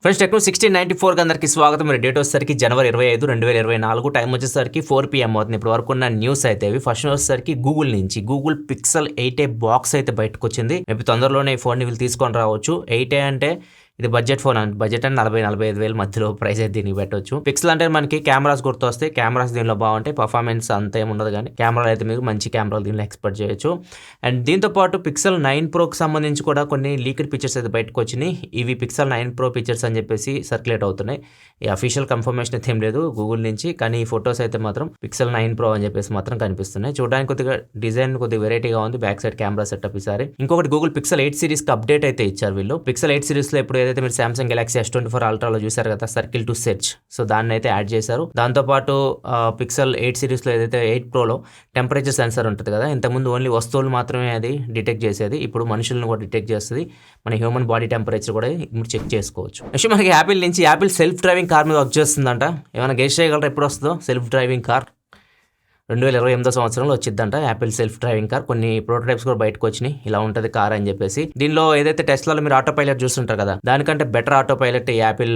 Friends techno 1694 అందరికీ స్వాగతం. మరి డేట్ వచ్చేసరికి జనవరి 25, 2024. టైం వచ్చేసరికి 4 PM అవుతుంది. ఇప్పుడు వరకు ఉన్న న్యూస్ అయితే ఇవి. ఫస్ట్ వచ్చేసరికి గూగుల్ నుంచి గూగుల్ పిక్సెల్ 8a బాక్స్ అయితే బయటకు వచ్చింది. మేబీ తొందరలోనే ఈ ఫోన్ని వీళ్ళు తీసుకొని రావచ్చు. 8a అంటే ఇది బడ్జెట్ ఫోన్ అండి. బడ్జెట్ అంటే 40-45 వేల మధ్యలో ప్రైస్ అయితే దీనికి పెట్టవచ్చు. పిక్సెల్ అంటే మనకి కెమెరాస్ గుర్తు వస్తాయి. కెమెరాస్ దీనిలో బాగుంటాయి. పర్ఫార్మెన్స్ అంత ఏమి ఉండదు, కానీ కెమెరాలు అయితే మీరు మంచి కెమెరాలు దీనిలో ఎక్స్పెక్ట్ చేయొచ్చు. అండ్ దీంతో పాటు పిక్సెల్ 9 ప్రోకి సంబంధించి కూడా కొన్ని లీక్డ్ పిక్చర్స్ అయితే బయటకు వచ్చినాయి. ఇవి పిక్సెల్ 9 ప్రో పిక్చర్స్ అని చెప్పేసి సర్క్యులేట్ అవుతున్నాయి. ఈ అఫీషియల్ కన్ఫర్మేషన్ అయితే ఏం లేదు గూగుల్ నుంచి, కానీ ఈ ఫొటోస్ అయితే మాత్రం పిక్సెల్ 9 ప్రో అని చెప్పేసి మాత్రం కనిపిస్తున్నాయి. చూడడానికి కొద్దిగా డిజైన్ కొద్దిగా వెరైటీగా ఉంది. బ్యాక్ సైడ్ కెమెరా సెటప్ ఈసారి. ఇంకొకటి గూగుల్ పిక్సెల్ 8 సిరీస్కి అప్డేట్ అయితే ఇచ్చారు వీళ్ళు. పిక్సెల్ 8 సిరీస్లో ఇప్పుడు ఏదైతే మీరు సామ్సంగ్ గెలాక్సీ S24 అల్ట్రాలో చూసారు కదా, సర్కిల్ టు సెర్చ్, సో దాన్ని అయితే యాడ్ చేశారు. దాంతోపాటు పిక్సెల్ 8 సిరీస్లో ఏదైతే 8 ప్రోలో టెంపరేచర్ సెన్సార్ ఉంటుంది కదా, ఇంతకుముందు ఓన్లీ వస్తువులు మాత్రమే అది డిటెక్ట్ చేసేది, ఇప్పుడు మనుషులను కూడా డిటెక్ట్ చేస్తుంది. మన హ్యూమన్ బాడీ టెంపరేచర్ కూడా ఇప్పుడు చెక్ చేసుకోవచ్చు. నెక్స్ట్ మనకి యాపిల్ నుంచి యాపిల్ సెల్ఫ్ డ్రైవింగ్ కార్ మీద వర్క్ చేస్తుందంట. ఏమైనా గెస్ చేయగలరా ఎప్పుడు వస్తుందో సెల్ఫ్ డ్రైవింగ్ కార్? 2028 సంవత్సరంలో వచ్చిందంట యాపిల్ సెల్ఫ్ డ్రైవింగ్ కార్. కొన్ని ప్రోటోటైప్స్ కూడా బయటకు వచ్చినాయి, ఇలా ఉంటుంది కార్ అని చెప్పేసి. దీనిలో ఏదైతే టెస్లాలో మీరు ఆటో పైలట్ చూస్తుంటారు కదా, దానికంటే better auto pilot Apple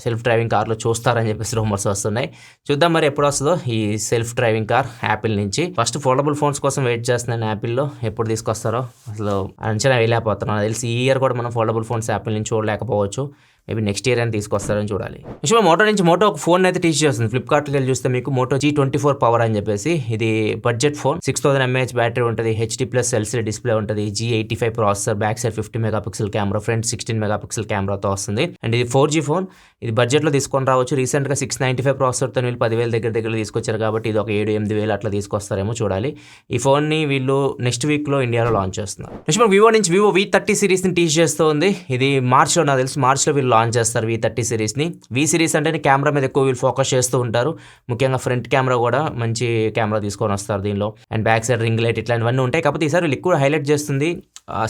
self driving కార్లో చూస్తారని చెప్పేసి రూమర్స్ వస్తున్నాయి. చూద్దాం మరి ఎప్పుడు వస్తుందో ఈ సెల్ఫ్ డ్రైవింగ్ కార్ యాపిల్ నుంచి. ఫస్ట్ ఫోల్డబుల్ ఫోన్స్ కోసం వెయిట్ చేస్తున్నాను యాపిల్లో, ఎప్పుడు తీసుకొస్తారో అసలు అంచనా వేయలేకపోతున్నాను. తెలిసి ఈ ఇయర్ కూడా మనం ఫోల్డబుల్ ఫోన్స్ యాపిల్ నుంచి చూడలేకపోవచ్చు. మేబీ నెక్స్ట్ ఇయర్ అని తీసుకొస్తారని చూడాలి. విషయం మోటో నుంచి మోటో ఒక ఫోన్ అయితే టీచ్ చేస్తుంది. ఫ్లిప్కార్ట్కి వెళ్ళి చూస్తే మీకు మోటో G24 పవర్ అని చెప్పేసి, ఇది బడ్జెట్ ఫోన్. 6000 mAh బ్యాటరీ ఉంటుంది. HD+ LCD డిస్ప్లే ఉంటుంది. G85 processor, back side 50 megapixel camera, front 16 megapixel కెమెరాతో వస్తుంది. అండ్ ఇది 4G ఫోన్. ఇది బడ్జెట్లో తీసుకొని రావచ్చు. రీసెంట్గా 695 ప్రాసెసర్తో వీళ్ళు 10,000 దగ్గర తీసుకొచ్చారు కాబట్టి ఇది ఒక 7-8 అట్లా తీసుకొస్తారేమో చూడాలి. ఈ ఫోన్ని వీళ్ళు నెక్స్ట్ వీక్లో ఇండియాలో లాంచ్ చేస్తున్నారు. నెక్స్ట్ మనం వివో నుంచి వివో V30 సిరీస్ని టీచ్ చేస్తూ ఉంది. ఇది మార్చ్లో, నాకు తెలిసి మార్చ్లో వీళ్ళు లాంచ్ చేస్తారు V30 సిరీస్ని. V సిరీస్ అంటే కెమెరా మీద ఎక్కువ వీళ్ళు ఫోకస్ చేస్తూ ఉంటారు. ముఖ్యంగా ఫ్రంట్ కెమెరా కూడా మంచి కెమెరా తీసుకొని వస్తారు దీనిలో. And back side ring light ఇట్లాంటివన్నీ ఉంటాయి. కాకపోతే ఈసారి వీళ్ళు ఎక్కువ హైలైట్ చేస్తుంది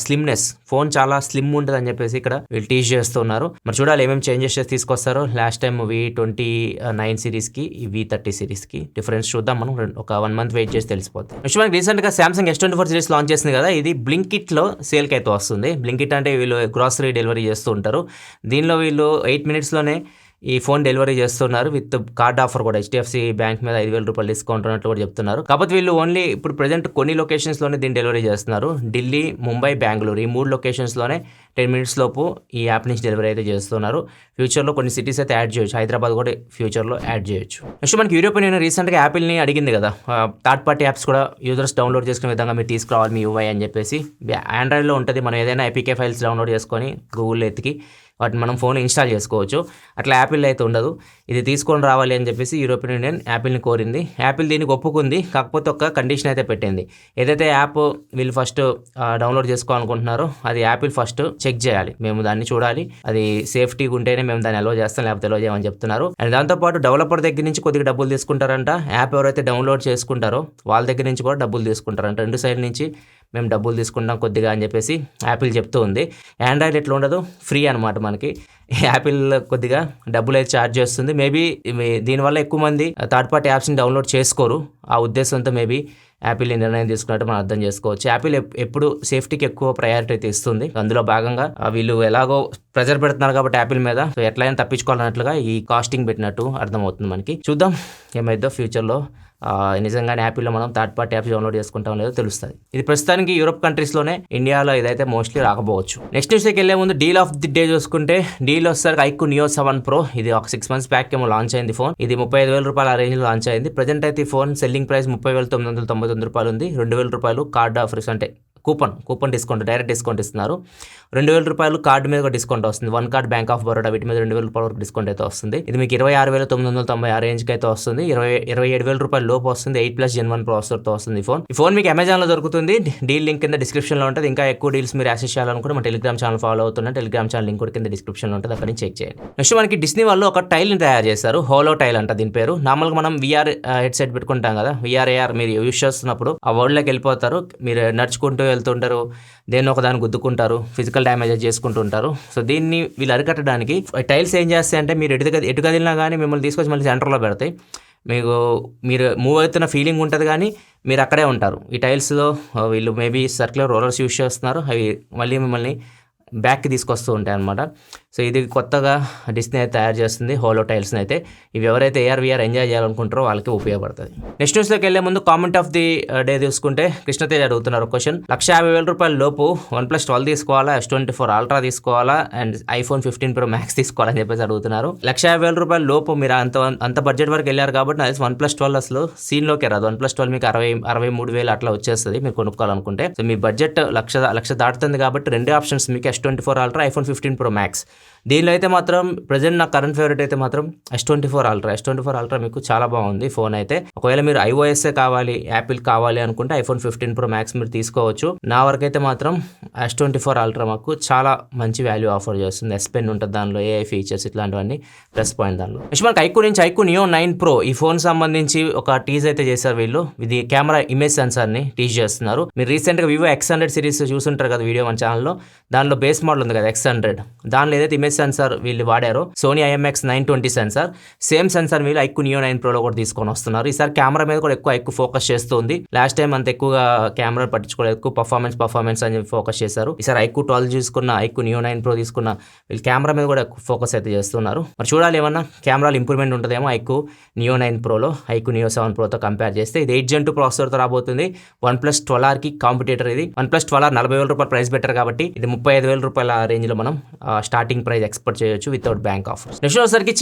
స్లిమ్నెస్. ఫోన్ చాలా స్లిమ్ ఉంటుంది అని చెప్పేసి ఇక్కడ వీళ్ళు టీచ్ చేస్తున్నారు. మరి చూడాలి ఏమేమి చేంజెస్ చేసి తీసుకొస్తారో. లాస్ట్ టైం V29 సిరీస్కి ఈ V30 సిరీస్కి డిఫరెన్స్ చూద్దాం మనం. ఒక 1 month వెయిట్ చేసి తెలిసిపోతుంది. నెక్స్ట్ మనకి రీసెంట్గా సామ్సంగ్ S24 సిరీస్ లాంచ్ చేసింది కదా, ఇది బ్లింకిట్లో సేల్కి అయితే వస్తుంది. బ్లింకిట్ అంటే వీళ్ళు గ్రాసరీ డెలివరీ చేస్తూ ఉంటారు. దీనిలో వీళ్ళు 8 minutesలోనే ఈ ఫోన్ డెలివరీ చేస్తున్నారు విత్ కార్డ్ ఆఫర్ కూడా. HDFC బ్యాంక్ మీద 5,000 రూపాయలు డిస్కౌంట్ ఉన్నట్లు కూడా చెప్తున్నారు. కాకపోతే వీళ్ళు ఓన్లీ ఇప్పుడు ప్రజెంట్ కొన్ని లొకేషన్స్లోనే దీన్ని డెలివరీ చేస్తున్నారు. ఢిల్లీ, ముంబై, బెంగళూరు ఈ 3 లొకేషన్స్లోనే 10 minutes లోపు ఈ యాప్ నుంచి డెలివరీ అయితే చేస్తున్నారు. ఫ్యూచర్లో కొన్ని సిటీస్ అయితే యాడ్ చేయొచ్చు. హైదరాబాద్ కూడా ఫ్యూచర్లో యాడ్ చేయొచ్చు. నెక్స్ట్ మనకి యూరోపియన్ యూనియన్ రీసెంట్గా యాపిల్ని అడిగింది కదా, థర్డ్ పార్టీ యాప్స్ కూడా యూజర్స్ డౌన్లోడ్ చేసుకునే విధంగా మీరు తీసుకురావాలి మీ UI అని చెప్పేసి. ఆండ్రాయిడ్లో ఉంటుంది. మనం ఏదైనా APK ఫైల్స్ డౌన్లోడ్ చేసుకొని గూగుల్లో ఎత్తికి వాటిని మనం ఫోన్ ఇన్స్టాల్ చేసుకోవచ్చు. అట్లా యాపిల్ అయితే ఉండదు. ఇది తీసుకొని రావాలి అని చెప్పేసి యూరోపియన్ యూనియన్ యాపిల్ని కోరింది. యాపిల్ దీనికి ఒప్పుకుంది. కాకపోతే ఒక కండిషన్ అయితే పెట్టింది. ఏదైతే యాప్ వీళ్ళు ఫస్ట్ డౌన్లోడ్ చేసుకోవాలనుకుంటున్నారో అది యాపిల్ ఫస్ట్ చెక్ చేయాలి. మేము దాన్ని చూడాలి, అది సేఫ్టీగా ఉంటేనే మేము దాన్ని అలో చేస్తాం, లేకపోతే అలో చేయమని చెప్తున్నారు. అండ్ దాంతోపాటు డెవలపర్ దగ్గర నుంచి కొద్దిగా డబ్బులు తీసుకుంటారంట. యాప్ ఎవరైతే డౌన్లోడ్ చేసుకుంటారో వాళ్ళ దగ్గర నుంచి కూడా డబ్బులు తీసుకుంటారంట. 2 సైడ్ నుంచి మేము డబ్బులు తీసుకుంటాం కొద్దిగా అని చెప్పేసి యాపిల్ చెప్తూ ఉంది. ఆండ్రాయిడ్ ఎట్లా ఉండదు, ఫ్రీ అనమాట మనకి. యాపిల్ కొద్దిగా డబ్బులు అయితే ఛార్జ్ చేస్తుంది. మేబీ దీనివల్ల ఎక్కువ మంది థర్డ్ పార్టీ యాప్స్ని డౌన్లోడ్ చేసుకోరు. ఆ ఉద్దేశంతో మేబీ యాపిల్ ఈ నిర్ణయం తీసుకున్నట్టు మనం అర్థం చేసుకోవచ్చు. యాపిల్ ఎప్పుడు సేఫ్టీకి ఎక్కువ ప్రయారిటీ అయితే ఇస్తుంది. అందులో భాగంగా వీళ్ళు ఎలాగో ప్రెజర్ పెడుతున్నారు కాబట్టి యాపిల్ మీద, సో ఎట్లయినా తప్పించుకోవాలన్నట్లుగా ఈ కాస్టింగ్ పెట్టినట్టు అర్థమవుతుంది మనకి. చూద్దాం ఏమైందో ఫ్యూచర్లో. నిజంగానే యాపిల్లో మనం థర్డ్ పార్టీ యాప్స్ డౌన్లోడ్ చేసుకుంటాం లేదో తెలుస్తుంది. ఇది ప్రస్తుతానికి యూరోప్ కంట్రీస్లోనే, ఇండియాలో ఇదైతే మోస్ట్లీ రాకపోవచ్చు. నెక్స్ట్ న్యూస్కి వెళ్ళే ముందు డీల్ ఆఫ్ ది డే చూసుకుంటే, డీల్ వచ్చేసరికి iQOO Neo 7 Pro. ఇది ఒక 6 months బ్యాక్ ఏమో లాంచ్ అయింది ఫోన్. ఇది 35,000 రూపాయల ఆ రేంజ్లో లాంచ్ అయింది. ప్రజెంట్ అయితే ఈ ఫోన్ సెల్లింగ్ ప్రైస్ 30,999 రూపాయలు ఉంది. 2,000 రూపాయలు కార్డ్ ఆఫర్స్ అంటే కూపన్ డిస్కౌంట్, డైరెక్ట్ డిస్కౌంట్ ఇస్తున్నారు. 2,000 రూపాయలు కార్డు మీద ఒక డిస్కౌంట్ వస్తుంది. 1 కార్డ్ బ్యాంక్ ఆఫ్ బరోడా వీటి మీద 2,000 రూపాయల వరకు డిస్కౌంట్ అయితే వస్తుంది. ఇది మీకు 26,990 ఆ రేంజ్కి అయితే వస్తుంది. 27,000 రూపాయల లోపు వస్తుంది. 8+ Gen 1 ప్రాసెసర్తో వస్తుంది ఈ ఫోన్ మీకు అమెజాన్లో దొరుకుతుంది. డీల్ లింక్ కింద డిస్క్రిప్షన్లో ఉంటుంది. ఇంకా ఎక్కువ డీల్స్ మీరు యాక్సెస్ చేయాలనుకుంటే మన టెలిగ్రామ్ ఛానల్ ఫాలో అవుతున్నా. టెలిగ్రామ్ ఛానల్ లింక్ కూడా కింద డిస్క్రిప్షన్లో ఉంటుంది, అక్కడ నుంచి చెక్ చేయండి. నెక్స్ట్ మనకి డిస్నీ వాళ్ళు ఒక టైల్ని తయారు చేశారు. హోలో టైల్ అంట దీని పేరు. నార్మల్గా మనం VR హెడ్సెట్ పెట్టుకుంటాం కదా, VR AR మీరు యూస్ చేస్తున్నప్పుడు ఆ వరల్డ్లోకి వెళ్ళిపోతారు. మీరు నడుచుకుంటూ వెళ్తుంటారు, దేన్ని ఒక దాన్ని గుద్దుకుంటారు, ఫిజికల్ డ్యామేజెస్ చేసుకుంటూ ఉంటారు. సో దీన్ని వీళ్ళు అరికట్టడానికి టైల్స్ ఏం చేస్తాయి అంటే, మీరు ఎటు కదిలినా కానీ మిమ్మల్ని తీసుకొచ్చి మళ్ళీ సెంటర్లో పెడతాయి. మీరు మూవ్ అవుతున్న ఫీలింగ్ ఉంటుంది, కానీ మీరు అక్కడే ఉంటారు. ఈ టైల్స్లో వీళ్ళు మేబీ సర్క్యులర్ రోలర్స్ యూస్ చేస్తున్నారు. అవి మళ్ళీ మిమ్మల్ని బ్యాక్కి తీసుకొస్తూ ఉంటాయి అనమాట. సో ఇది కొత్తగా డిస్నీ అయితే తయారు చేస్తుంది హోలో టైల్స్ని అయితే. ఇవి ఎవరైతే AR/VR ఎంజాయ్ చేయాలనుకుంటారో వాళ్ళకి ఉపయోగపడుతుంది. నెక్స్ట్ న్యూస్లోకి వెళ్లే ముందు కామెంట్ ఆఫ్ ది డే తీసుకుంటే కృష్ణతేజ్ అడుగుతున్నారు క్వశ్చన్. 1,50,000 లోపు OnePlus 12 తీసుకోవాలా, S24 Ultra తీసుకోవాలా అండ్ iPhone 15 Pro Max తీసుకోవాలని చెప్పేసి అడుగుతున్నారు. 1,50,000 లోపు మీరు అంత బడ్జెట్ వరకు వెళ్ళారు కాబట్టి అది OnePlus 12 అసలు సీన్లోకి రాదు. OnePlus 12 మీకు 63,000 అట్లా వచ్చేస్తుంది మీరు కొనుక్కోవాలనుకుంటే. సో మీ బడ్జెట్ లక్ష దాటుతుంది కాబట్టి రెండే ఆప్షన్స్ మీకు S24 Ultra, iPhone 15 Pro Max. దీనిలో అయితే మాత్రం ప్రజెంట్ నా కరెంట్ ఫేవరెట్ అయితే మాత్రం S24 Ultra మీకు చాలా బాగుంది ఫోన్ అయితే. ఒకవేళ మీరు iOS కావాలి, యాపిల్ కావాలి అనుకుంటే iPhone 15 Pro Max మీరు తీసుకోవచ్చు. నా వరకు అయితే మాత్రం S24 Ultra మాకు చాలా మంచి వాల్యూ ఆఫర్ చేస్తుంది. S Pen ఉంటుంది దానిలో, AI ఫీచర్స్ ఇట్లాంటివన్నీ ప్లస్ పాయింట్ దానిలో. నెక్స్ట్ మనకి ఐక్యూ Neo 9 Pro ఈ ఫోన్ సంబంధించి ఒక టీజ్ అయితే చేశారు వీళ్ళు. ఇది కెమెరా ఇమేజ్ సెన్సార్ని టీజ్ చేస్తున్నారు. మీరు రీసెంట్గా Vivo X100 సిరీస్ చూసుంటారు కదా వీడియో మన ఛానల్లో. దానిలో బేస్ మోడల్ ఉంది కదా X100, దానిలో ఏదైతే ఇమేజ్ సెన్సార్ వీళ్ళు వాడారో Sony IMX920 sensor, same sensor వీళ్ళు ఐక్యూ Neo 9 Pro లో కూడా తీసుకొని వస్తున్నారు. ఈసారి కెమెరా మీద కూడా ఎక్కువ ఫోకస్ చేస్తుంది. లాస్ట్ టైం అంత ఎక్కువగా కెమెరా పట్టించుకోలేదు, ఎక్కువ పర్ఫార్మెన్స్ అని చెప్పి ఫోకస్ చేశారు. ఈసారి ఐక్యూ 12 తీసుకున్న, ఐక్యూ Neo 9 Pro తీసుకున్న వీళ్ళు కెమెరా మీద కూడా ఎక్కువ ఫోకస్ అయితే చేస్తున్నారు. మరి చూడాలి ఏమన్నా కెమెరాలు ఇంప్రూవ్మెంట్ ఉంటుందేమో ఐక్యూ Neo 9 Proలో ఐక్యూ Neo 7 Proతో కంపేర్ చేస్తే. ఇది 8 Gen 2 ప్రాసెసర్తో రాబోతుంది. OnePlus 12R కి కాంపిటేటర్ ఇది. OnePlus 12R 40,000 ప్రైస్ బెటర్ కాబట్టి ఇది 35,000 రేంజ్లో మనం స్టార్టింగ్ ప్రైస్ ఎక్స్పెక్ట్ చేయొచ్చు వితౌట్ బ్యాంక్ ఆఫర్స్. నెక్స్ట్ వచ్చేసరికి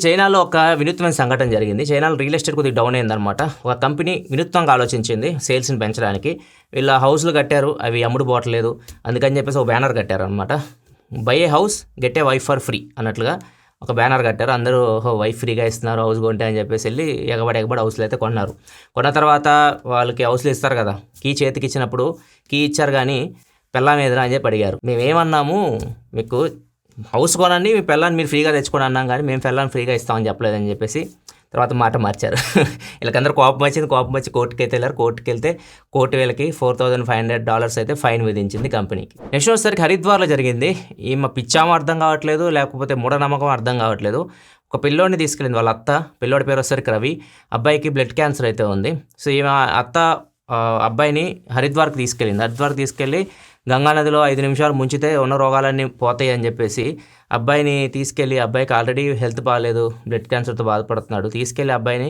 చైనాలో ఒక వినూత్నమైన సంఘటన జరిగింది. చైనాలో రియల్ ఎస్టేట్ కొద్దిగా డౌన్ అయిందనమాట. ఒక కంపెనీ వినూత్నంగా ఆలోచించింది సేల్స్ని పెంచడానికి. వీళ్ళ హౌస్లు కట్టారు, అవి అమ్ముడు పోవట్లేదు, అందుకని చెప్పేసి ఒక బ్యానర్ కట్టారు అనమాట. By A house get a wife for free అన్నట్లుగా ఒక బ్యానర్ కట్టారు. అందరూ వైఫ్ ఫ్రీగా ఇస్తున్నారు హౌస్ కొంటే అని చెప్పేసి వెళ్ళి ఎగబడి హౌస్లు అయితే కొన్నారు. కొన్న తర్వాత వాళ్ళకి హౌస్లు ఇస్తారు కదా, కీ చేతికి ఇచ్చినప్పుడు కీ ఇచ్చారు కానీ పెళ్ళాం ఏదైనా అని చెప్పి అడిగారు. మేమేమన్నాము, మీకు హౌస్ కొనండి, మీ పెళ్ళాన్ని మీరు ఫ్రీగా తెచ్చుకొని అన్నాం కానీ మేము పెళ్ళాన్ని ఫ్రీగా ఇస్తామని చెప్పలేదని చెప్పేసి తర్వాత మాట మార్చారు. వీళ్ళకందరూ కోపం వచ్చి కోర్టుకి అయితే వెళ్ళారు. కోర్టుకి వెళ్తే కోర్టు వీళ్ళకి $4,500 అయితే ఫైన్ విధించింది కంపెనీకి. నెక్స్ట్ వచ్చేసరికి హరిద్వార్లో జరిగింది. ఈమె పిచ్చామో అర్థం కావట్లేదు, లేకపోతే మూఢనమ్మకం అర్థం కావట్లేదు. ఒక పిల్లోడిని తీసుకెళ్ళింది వాళ్ళ అత్త. పిల్లోడి పేరు వచ్చేసరికి రవి. అబ్బాయికి బ్లడ్ క్యాన్సర్ అయితే ఉంది. సో ఈమె అత్త అబ్బాయిని హరిద్వార్కి తీసుకెళ్ళి గంగానదిలో 5 నిమిషాలు ముంచితే ఉన్న రోగాలన్నీ పోతాయి అని చెప్పేసి అబ్బాయికి ఆల్రెడీ హెల్త్ బాగాలేదు, బ్లడ్ క్యాన్సర్తో బాధపడుతున్నాడు. తీసుకెళ్ళి అబ్బాయిని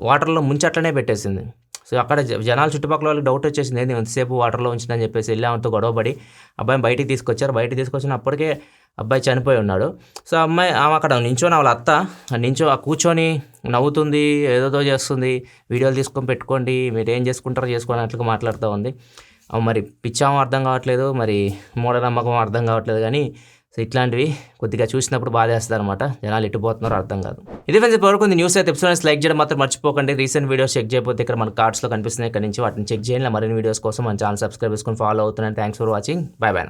వాటర్లో ముంచట్లనే పెట్టేసింది. సో అక్కడ జనాలు చుట్టుపక్కల వాళ్ళకి డౌట్ వచ్చేసింది, ఏంది ఎంతసేపు వాటర్లో ఉంచిందని చెప్పేసి వెళ్ళి ఆమెతో గొడవపడి అబ్బాయిని బయటికి తీసుకొచ్చిన అప్పటికే అబ్బాయి చనిపోయి ఉన్నాడు. సో ఆమె అక్కడ నించొని వాళ్ళ అత్త కూర్చొని నవ్వుతుంది, ఏదోదో చేస్తుంది, వీడియోలు తీసుకొని పెట్టుకోండి, మీరు ఏం చేసుకుంటారో చేసుకోండి అట్లుగా మాట్లాడుతూ ఉంది. మరి పిచ్చామో అర్థం కావట్లేదు, మరి మూఢనమ్మకం అర్థం కావట్లేదు. కానీ సో ఇట్లాంటివి కొద్దిగా చూసినప్పుడు బాధేస్తుంది అనమాట. జనాలు ఎట్టుపోతున్నారో అర్థం కాదు. ఇది ఫ్రెండ్స్ ఇప్పటివరకు న్యూస్ అయితే ఎపిసోడ్స్ లైక్ చేయడం మాత్రం మర్చిపోకండి. రీసెంట్ వీడియోస్ చెక్ చేయకపోతే ఇక్కడ మన కార్డ్స్లో కనిపిస్తున్నాయి, ఇక్కడ నుంచి వాటిని చెక్ చేయండి. మరిన్ని వీడియోస్ కోసం మన ఛానల్ సబ్స్క్రైబ్ చేసుకొని ఫాలో అవుతున్నాను. Thanks for watching. By by.